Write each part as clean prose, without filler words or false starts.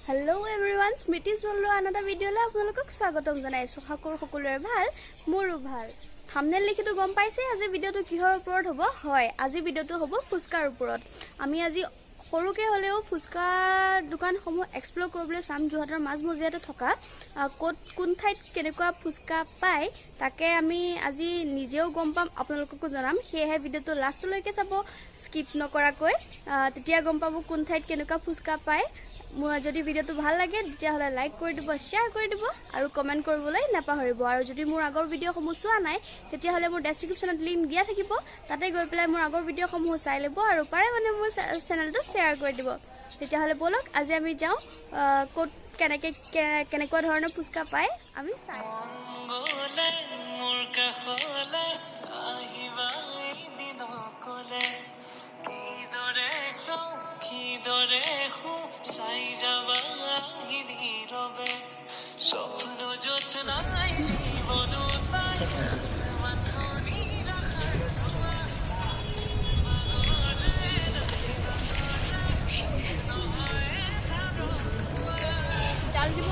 Hello everyone, Smriti Sollo another video la আপোনালোকক স্বাগতম জনাইছো সকলোৰে ভাল মোৰো ভাল থাম্বনেল লিখিটো গম পাইছে আজি ভিডিওটো কিহৰ ওপৰত হ'ব হয় আজি ভিডিওটো হ'ব ফুচকাৰ ওপৰত আমি আজি সৰুকে হলেও ফুচকা দোকানসমূহ এক্সপ্লোৰ কৰিবলৈ চাম যোৰহাটৰ মাজমজিয়াতে থকা কোন ঠাইত কেনেকুৱা ফুচকা পায় তাকে আমি আজি নিজেও গম পাম আপোনালোককো জনাম সেয়ে ভিডিওটো লাষ্টলৈকে চাব স্কিপ নকৰাকৈ তেতিয়া গম পাব কোন ঠাইত কেনেকুৱা ফুচকা পায় যদি ভিডিওটো ভাল লাগে তেতিয়াহলে লাইক কৰি দিব শেয়াৰ কৰি দিব আৰু কমেন্ট কৰিবলৈ নাপাহৰিব আৰু যদি মোৰ আগৰ ভিডিওসমূহ চোৱা নাই তেতিয়াহলে মোৰ ডেসক্ৰিপচনত লিংক দিয়া থাকিব তাতে গৈ পেলাই মোৰ আগৰ ভিডিওসমূহ চাই ল'ব আৰু পাৰে মানে মোৰ চেনেলটো শেয়াৰ কৰি দিব তেতিয়াহলে বলক আজি আমি যাওঁ কোট কেনেকুৱা ধৰণৰ ফুচকা পায় আমি চাই স্বপ্ন যত্নাই জীবন ডাল দিব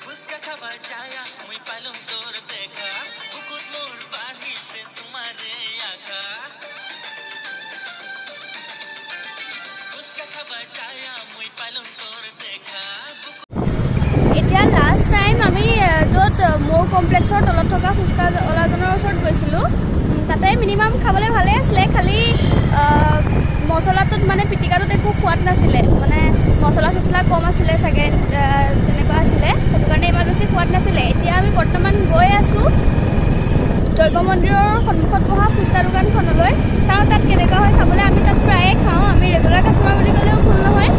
ফুচকা খাবার যায়া আমি পালং তোর দেখা বুকুর মোর বাড়িছে তোমারে আঁকা ফুচকা খাবার যায়া আমি পালং তোর দেখা এতিয়া লাষ্ট টাইম আমি য'ত মোৰ কমপ্লেক্সৰ তলত থকা ফুচকা অলাজনৰ ওচৰত গৈছিলোঁ তাতে মিনিমাম খাবলৈ ভালে আছিলে খালি মছলাটোত মানে পিটিকাটোত একো সোৱাদ নাছিলে মানে মছলা চছলা কম আছিলে চাগে তেনেকুৱা আছিলে সেইটো কাৰণে ইমান বেছি সোৱাদ নাছিলে এতিয়া আমি বৰ্তমান গৈ আছোঁ জৈৱ মন্দিৰৰ সন্মুখত বহা ফুচকা দোকানখনলৈ চাওঁ তাত কেনেকুৱা হয় খাবলৈ আমি তাত প্ৰায়ে খাওঁ আমি ৰেগুলাৰ কাষ্টমাৰ বুলি ক'লেও ভুল নহয়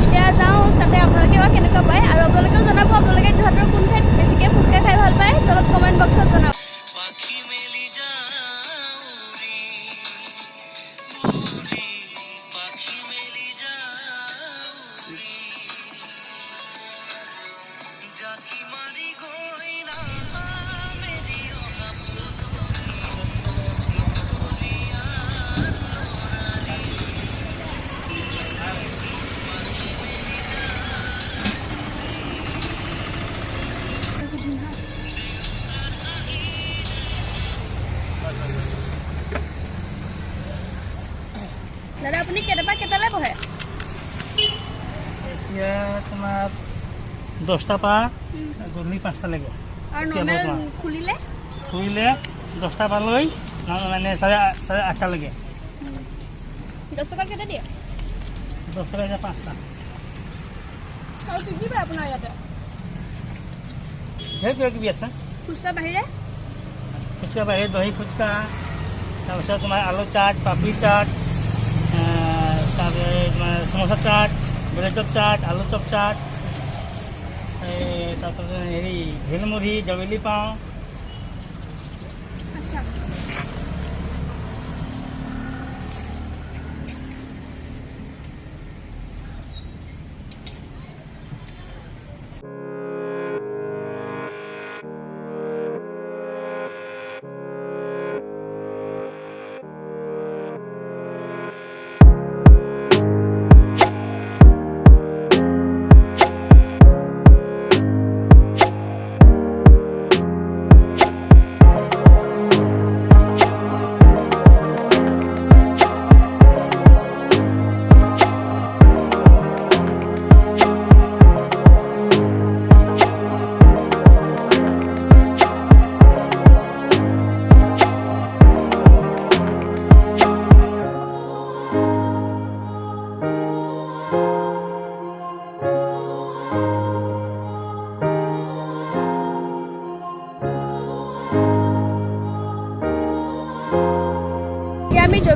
এতিয়া যাওঁ তাতে আপোনালোকে বা কেনেকুৱা পায় আৰু আপোনালোকেও জনাব আপোনালোকে যোৰহাটৰ কোন ঠাইত বেছিকৈ ফুচকা খাই ভাল পায় তলত কমেণ্ট বক্সত জনাব পাখি মেলি যাওরি পাখি মেলি যাওরি জাকি মারি গইনা মেরি ওনা পুদুরি তোলিয়া দাদা আপুনি কেতিয়াবা কেতিয়ালৈ বহে এতিয়া তোমাৰ 10টা পৰা গধূলি 5টা লৈকে আৰু নৰ্মেল খুলিলে খুলিলে 10টা পালৈ মানে চাৰে 8টা লৈকে 10 টকা কেইটা দিয়ে 10 টকা 5টা আৰু কি কি পায় আপোনাৰ ইয়াতে ধেৰ কিবা কিবি আছে ফুচকা বাহিৰে ফুচকা বাহিৰে দহি ফুচকা তাৰপিছত তোমাৰ আলু চাট পাপড়ি চাট তাৰপিছত তোমাৰ সমোসা চাট ব্ৰেড চপ চাট আলু চপ চাট তাৰপিছত হেৰি ভেলমুড়ি জবেলি পাওঁ আচ্ছা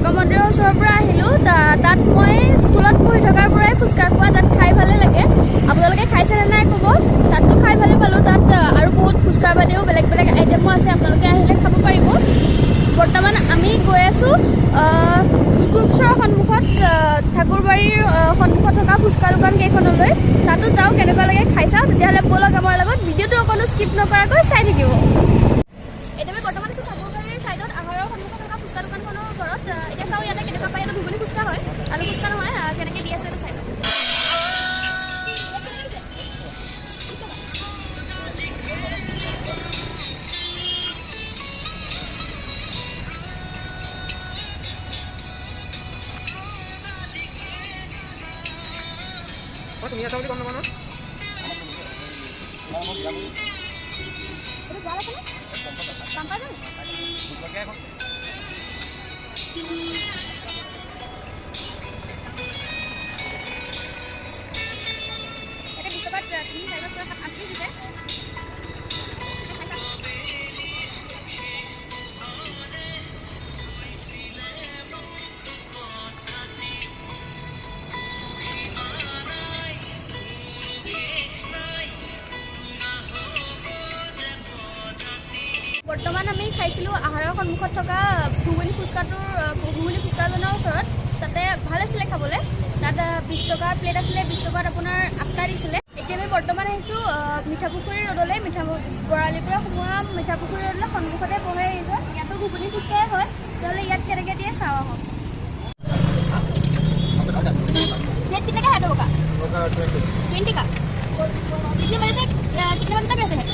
ঢকুৱা মন্দিৰৰ ওচৰৰ পৰা আহিলোঁ। তাত মই স্কুলত পঢ়ি থকাৰ পৰাই ফুচকা খোৱা, তাত খাই ভালে লাগে। আপোনালোকে খাইছেনে নাই ক'ব। তাততো খাই ভালে পালোঁ। তাত আৰু বহুত ফুচকাৰ বাদেও বেলেগ বেলেগ আইটেমো আছে, আপোনালোকে আহিলে খাব পাৰিব। বৰ্তমান আমি গৈ আছোঁ স্ক্ৰুপছৰ সন্মুখত, ঠাকুৰবাৰীৰ সন্মুখত থকা ফুচকা দোকান কেইখনলৈ। তাতো যাওঁ, কেনেকুৱা লাগে খাই চাওঁ। তেতিয়াহ'লে ব'লক আমাৰ লগত, ভিডিঅ'টো অকণো স্কিপ নকৰাকৈ চাই থাকিব। এতিয়া আমি বৰ্তমান আছোঁ ঠাকুৰবাৰীৰ ছাইডত আহাৰৰ সন্মুখত থকা ফুচকা দোকানখনৰ ওচৰত। এতিয়া চাওঁ ইয়াতে কেনেকুৱা পায়। এইটো ঘুগুনি ফুচকা হয়, আলু ফুচকা নহয়। কেনেকৈ দি আছে এইটো চাই লওঁ। তুমি আছা বুলি গম নাপাওঁ ন? এইটো ভাল আছেনে? দাম পাই জানো? এতিয়া 20 টকাত 3, 4, 6, 7, 8 পিচ দিছে। বৰ্তমান আমি খাইছিলোঁ আহাৰৰ সন্মুখত থকা ঘুগুনি ফুচকাজনৰ ওচৰত। তাতে ভাল আছিলে খাবলৈ। তাত 20 টকাৰ প্লেট আছিলে, 20 টকাত আপোনাৰ 8টা দিছিলে। এতিয়া আমি বৰ্তমান আহিছোঁ মিঠাপুখুৰী ৰোডলৈ। বৰালিৰ পৰা সোমোৱা মিঠাপুখুৰী ৰোডলৈ সন্মুখতে বহে আহিছোঁ। ইয়াতো ঘুগুনি ফুচকাই হয়। তেতিয়াহ'লে ইয়াত কেনেকৈ দিয়ে চাওঁ আহক। प्लेट कितने का है दो का? 20 का। कितने बजे से कितने बजे तक रहते हैं?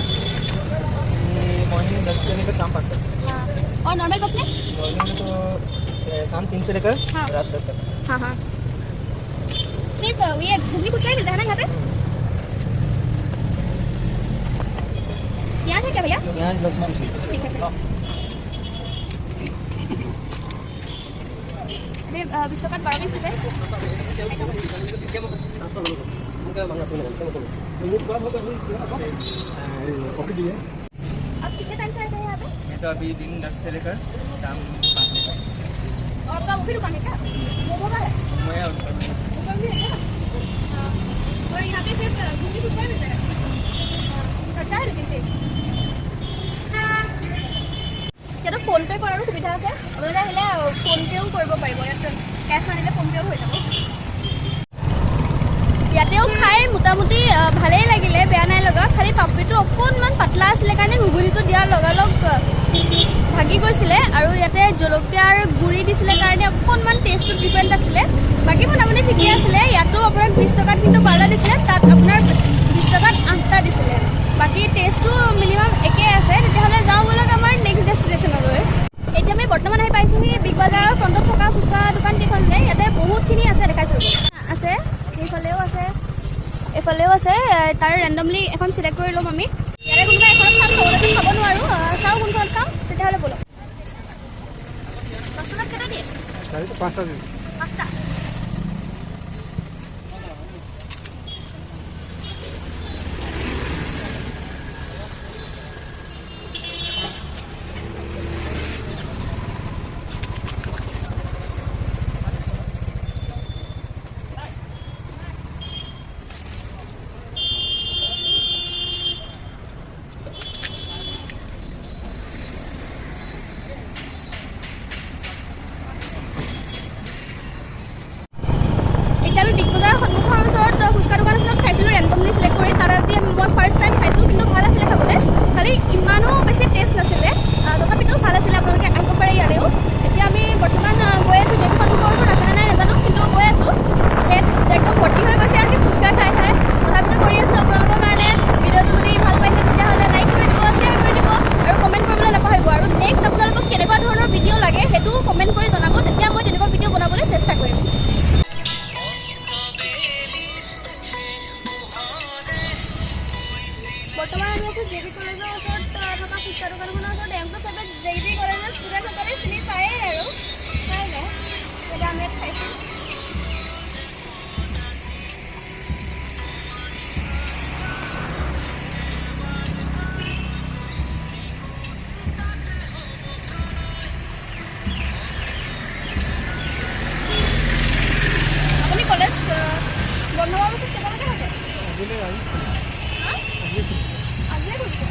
मॉर्निंग 10 से लेकर शाम 5 तक। हाँ। और नॉर्मल वक्त में? मॉर्निंग में तो शाम 3 से लेकर हाँ। रात 10 तक। हाँ हाँ। सिर्फ ये घुगनी कुछ नहीं मिलता है ना यहाँ पे? प्याज है क्या भैया? यहाँ लहसुन कुछ नहीं। ठीक है। अरे 20 टका 12 पीस है। अब कितने टाइम से रहते हैं यहाँ पे? ये तो अभी दिन 10 से लेकर शाम 5 बजे तक। और आपका वो भी दुकान है क्या? मोमो का है? मैं ऊपर भी है क्या? हाँ। और यहाँ पे सिर्फ घुगनी फुचका मिलता है? अच्छा है लेकिन टेस्ट। ইয়াত ফোন পে' কৰাৰো সুবিধা আছে। আপোনালোকে আহিলে ফোন পে'ও কৰিব পাৰিব। ইয়াত কেছ নানিলে ফোন পে'ও হৈ যাব। ইয়াতেও খাই মোটামুটি ভালেই লাগিলে, বেয়া নাই লগা। খালি পাপৰিটো অকণমান পাতলা আছিলে কাৰণে ঘুগুনিটো দিয়াৰ লগালগ ভাগি গৈছিলে। আৰু ইয়াতে জলকীয়াৰ গুড়ি দিছিলে কাৰণে অকণমান টেষ্টটো ডিফাৰেণ্ট আছিলে। বাকী মোটামুটি ঠিকেই আছিলে। ইয়াতো আপোনাক 20 টকাত কিন্তু 12টা দিছিলে, তাত আপোনাৰ 20 টকাত 8টা দিছিলে। বাকী টেষ্টটো মিনিমাম একেই আছে। তেতিয়াহ'লে যাওঁ ব'লক আমাৰ নেক্সট ডেষ্টিনেশ্যনলৈ। এতিয়া আমি বৰ্তমান আহি পাইছোঁহি বিগ বাজাৰৰ ফ্ৰণ্টত থকা ফুচকা দোকান কেইখনলৈ। ইয়াতে বহুতখিনি আছে, দেখাইছোঁ আছে। এইফালেও আছে, এইফালেও আছে। তাৰ ৰেণ্ডমলি এখন চিলেক্ট কৰি ল'ম আমি। ইয়াৰে কোনোবা এখনত খাম, চবতে খাব নোৱাৰোঁ। চাওঁ কোনখনত খাম। তেতিয়াহ'লে ব'লক। 10 টকাত কেইটা দিয়ে? 5টা দিন। 5টা। এতিয়া আমি বিগ বজাৰৰ সন্মুখৰ ওচৰত ফুচকা দোকানখনত খাইছিলোঁ ৰেণ্ডমলি চিলেক্ট কৰি। তাত আজি মই ফাৰ্ষ্ট টাইম খাইছোঁ, কিন্তু ভাল আছিলে খাবলৈ। খালি ইমানো বেছি টেষ্ট নাছিলে, তথাপিতো ভাল আছিলে। আপোনালোকে আহিব পাৰে ইয়ালৈও। এতিয়া আমি বৰ্তমান গৈ আছোঁ গেট সন্মুখৰ ওচৰত আছেনে নাই নাজানো, কিন্তু গৈ আছোঁ। গেট একদম ভৰ্তি হৈ গৈছে আজি ফুচকা খাই খাই। তথাপিতো কৰি আছোঁ আপোনালোকৰ কাৰণে। ভিডিঅ'টো যদি ভাল পাইছে তেতিয়াহ'লে লাইক কৰি দিব, শ্বেয়াৰ কৰি দিব আৰু কমেণ্ট কৰিবলৈ নাপাহৰিব। আৰু নেক্সট আপোনালোকক কেনেকুৱা ধৰণৰ ভিডিঅ' লাগে সেইটো কমেণ্ট কৰি জনাব। তেতিয়া মই তেনেকুৱা ভিডিঅ' বনাবলৈ চেষ্টা কৰিম। বৰ্তমান আমি আছোঁ JB কলেজৰ ওচৰত থকা ফুচকা দোকানখনৰ ওচৰত। এমটো চবে JB কলেজৰ ষ্টুডেণ্টসকলে চিনি পায়েই আৰু। আজিয়ে কৈছে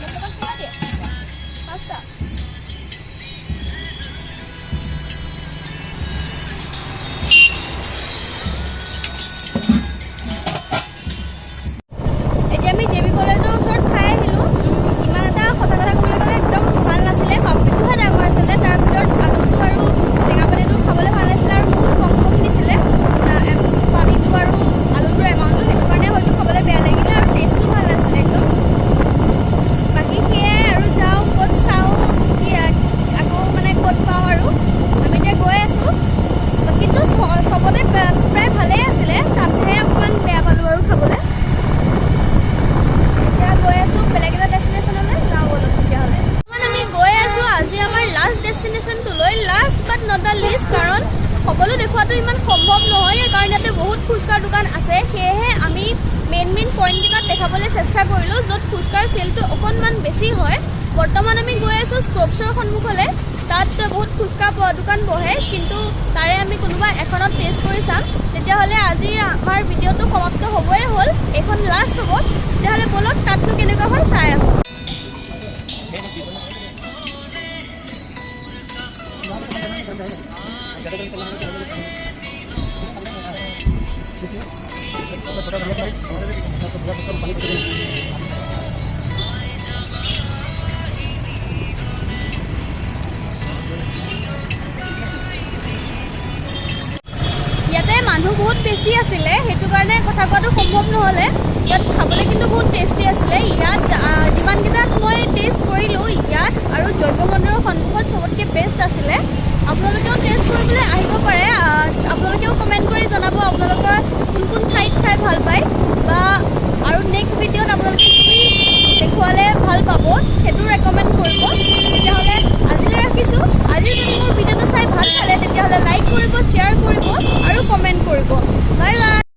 বৰ্তমান কিমান দিয়ে 5টা এতিয়া আমি জেবি কলেজৰ ওচৰত খাই আহিলোঁ ইমান এটা সঁচা কথা ক'বলৈ গ'লে একদম ভাল নাছিলে পাপড়িটোহে ডাঙৰ আছিলে তাৰ ভিতৰত আলুটো আৰু টেঙা পানীটো খাবলৈ ভাল লাগিছিলে আৰু বহুত কম দিছিলে পানীটো আৰু আলুটোৰ এমাউণ্টটো সেইটো কাৰণে হয়তো খাবলৈ বেয়া লাগিলে আৰু টেষ্টটো ভাল নাছিলে একদম বাকী সেয়াই আৰু যাওঁ ক'ত চাওঁ কি আকৌ মানে ক'ত পাওঁ আৰু আমি এতিয়া গৈ আছোঁ কিন্তু চবতে প্ৰায় ভালেই আছিলে তাতহে অকণমান বেয়া পালোঁ আৰু খাবলৈ এতিয়া গৈ আছোঁ বেলেগ এটা ডেষ্টিনেশ্যনলৈ যাওঁ বলক তেতিয়াহ'লে আমি গৈ আছোঁ আজি আমাৰ লাষ্ট ডেষ্টিনেশ্যনটোলৈ last but not the least কাৰণ সকলো দেখুৱাটো ইমান সম্ভৱ নহয় কাৰণ ইয়াতে বহুত ফুচকাৰ দোকান আছে সেয়েহে আমি মেইন পইণ্টকেইটাত দেখাবলৈ চেষ্টা কৰিলোঁ য'ত ফুচকাৰ চেলটো অকণমান বেছি হয় বৰ্তমান আমি গৈ আছোঁ স্কপছৰ সন্মুখলৈ তাত বহুত ফুচকা দোকান বহে কিন্তু তাৰে আমি কোনোবা এখনত টেষ্ট কৰি চাম তেতিয়াহ'লে আজি আমাৰ ভিডিঅ'টো সমাপ্ত হ'বই হ'ল এইখন লাষ্ট হ'ব তেতিয়াহ'লে বলক তাতনো কেনেকুৱা হয় চাই আহোঁ ইয়াতে মানুহ বহুত বেছি আছিলে সেইটো কাৰণে কথা কোৱাটো সম্ভৱ নহ'লে ইয়াত খাবলৈ কিন্তু বহুত টেষ্টি আছিলে ইয়াত যিমানকেইটাত মই টেষ্ট কৰিলোঁ ইয়াত আৰু জৈৱ মন্দিৰৰ সন্মুখত চবতকৈ বেষ্ট আছিলে আপোনালোকেও টেষ্ট কৰিবলৈ আহিব পাৰে আপোনালোকেও কমেণ্ট কৰি জনাব আপোনালোকৰ কোন ঠাইত খাই ভাল পায় বা আৰু নেক্সট ভিডিঅ'ত আপোনালোকে কি দেখুৱালে ভাল পাব সেইটো ৰেকমেণ্ড কৰিব তেতিয়াহ'লে আজিলৈ ৰাখিছোঁ আজি যদি মোৰ ভিডিঅ'টো চাই ভাল পালে তেতিয়াহ'লে লাইক কৰিব শ্বেয়াৰ কৰিব আৰু কমেণ্ট কৰিব বাই বাই